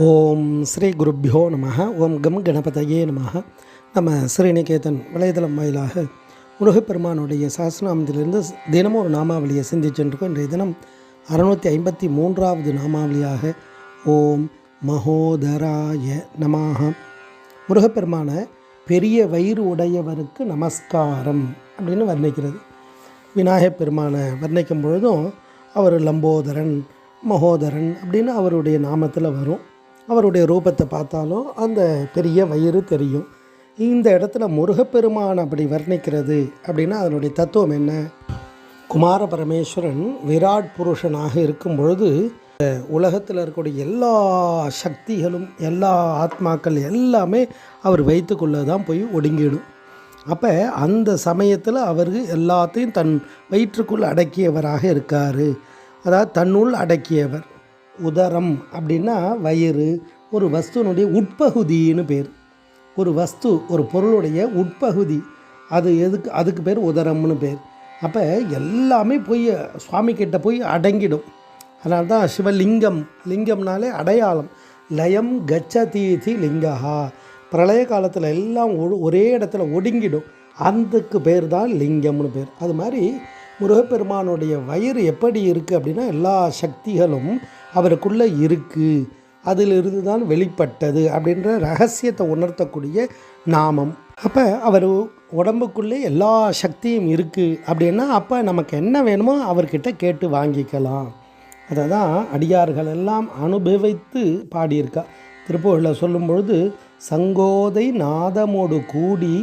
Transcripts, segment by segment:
ஓம் ஸ்ரீ குருப்பியோ நமः. ஓம் கம் கணபதையே நமः. நம்ம ஸ்ரீநிகேதன் வலைதளம் வாயிலாக முருகப்பெருமானுடைய சஹஸ்ரநாமத்திலிருந்து தினமும் ஒரு நாமாவளியை சிந்திச்சுருக்கோம். இன்றைய தினம் 653வது நாமாவளியாக ஓம் மகோதராய நமः. முருகப்பெருமான பெரிய வயிறு உடையவருக்கு நமஸ்காரம் அப்படின்னு வர்ணிக்கிறது. விநாயகப் பெருமானை வர்ணிக்கும் பொழுதும் அவர் லம்போதரன், மகோதரன் அப்படின்னு அவருடைய நாமத்தில் வரும். அவருடைய ரூபத்தை பார்த்தாலும் அந்த பெரிய வயிறு தெரியும். இந்த இடத்துல முருகப்பெருமான் அப்படி வர்ணிக்கிறது அப்படின்னா அதனுடைய தத்துவம் என்ன? குமார பரமேஸ்வரன் விராட் புருஷனாக இருக்கும் பொழுது உலகத்தில் இருக்கக்கூடிய எல்லா சக்திகளும் எல்லா ஆத்மாக்கள் எல்லாமே அவர் வைத்துக்குள்ளே தான் போய் ஒடுங்கிடும். அப்போ அந்த சமயத்தில் அவர் எல்லாத்தையும் தன் வயிற்றுக்குள் அடக்கியவராக இருக்கார். அதாவது தன்னுள் அடக்கியவர். உதரம் அப்படின்னா வயிறு, ஒரு வஸ்துனுடைய உட்பகுதின்னு பேர். ஒரு வஸ்து, ஒரு பொருளுடைய உட்பகுதி, அதுக்கு பேர் உதரம்னு பேர். அப்போ எல்லாமே போய் சுவாமி கிட்ட போய் அடங்கிடும். அதனால தான் சிவலிங்கம், லிங்கம்னாலே அடையாளம். லயம் கச்சதீதி லிங்கஹா. பிரளய காலத்தில் எல்லாம் ஒரே இடத்துல ஒடுங்கிடும். அதுக்கு பேர் தான் லிங்கம்னு பேர். அது மாதிரி முருகப்பெருமானுடைய வயிறு எப்படி இருக்குது அப்படின்னா எல்லா சக்திகளும் அவருக்குள்ளே இருக்குது, அதிலிருந்து தான் வெளிப்பட்டது அப்படின்ற ரகசியத்தை உணர்த்தக்கூடிய நாமம். அப்போ அவர் உடம்புக்குள்ளே எல்லா சக்தியும் இருக்குது அப்படின்னா அப்போ நமக்கு என்ன வேணுமோ அவர்கிட்ட கேட்டு வாங்கிக்கலாம். அதை தான் அடியார்கள் எல்லாம் அனுபவித்து பாடியிருக்கா. திருப்புகழில் சொல்லும் பொழுது சங்கோதை நாதமோடு கூடி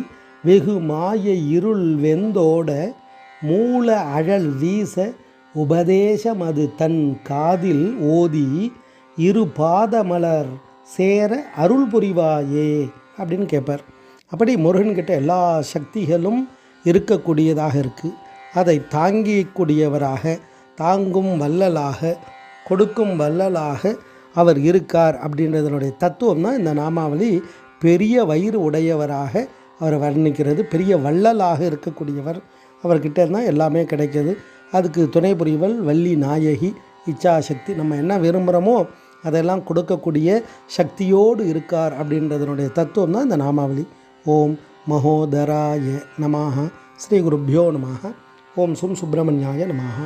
வெகு மாய இருள் வெந்தோட மூல அழல் வீச உபதேசம் அது தன் காதில் ஓதி இரு பாதமலர் சேர அருள் புரிவாயே அப்படின்னு கேட்பார். அப்படி முருகன்கிட்ட எல்லா சக்திகளும் இருக்கக்கூடியதாக இருக்குது. அதை தாங்கிக்கூடியவராக, தாங்கும் வள்ளலாக, கொடுக்கும் வள்ளலாக அவர் இருக்கார் அப்படின்றதனுடைய தத்துவம் தான் இந்த நாமாவளி. பெரிய வயிறு உடையவராக அவரை வர்ணிக்கிறது. பெரிய வள்ளலாக இருக்கக்கூடியவர், அவர்கிட்ட இருந்தால் எல்லாமே கிடைக்கிது. அதுக்கு துணை புரிவல் வள்ளி நாயகி, இச்சாசக்தி. நம்ம என்ன விரும்புகிறோமோ அதெல்லாம் கொடுக்கக்கூடிய சக்தியோடு இருக்கார் அப்படின்றதனுடைய தத்துவம் தான் இந்த நாமாவளி. ஓம் மகோதராய நமः. ஸ்ரீ குருப்பியோ நமः. ஓம் சும் சுப்பிரமணியாய நமः.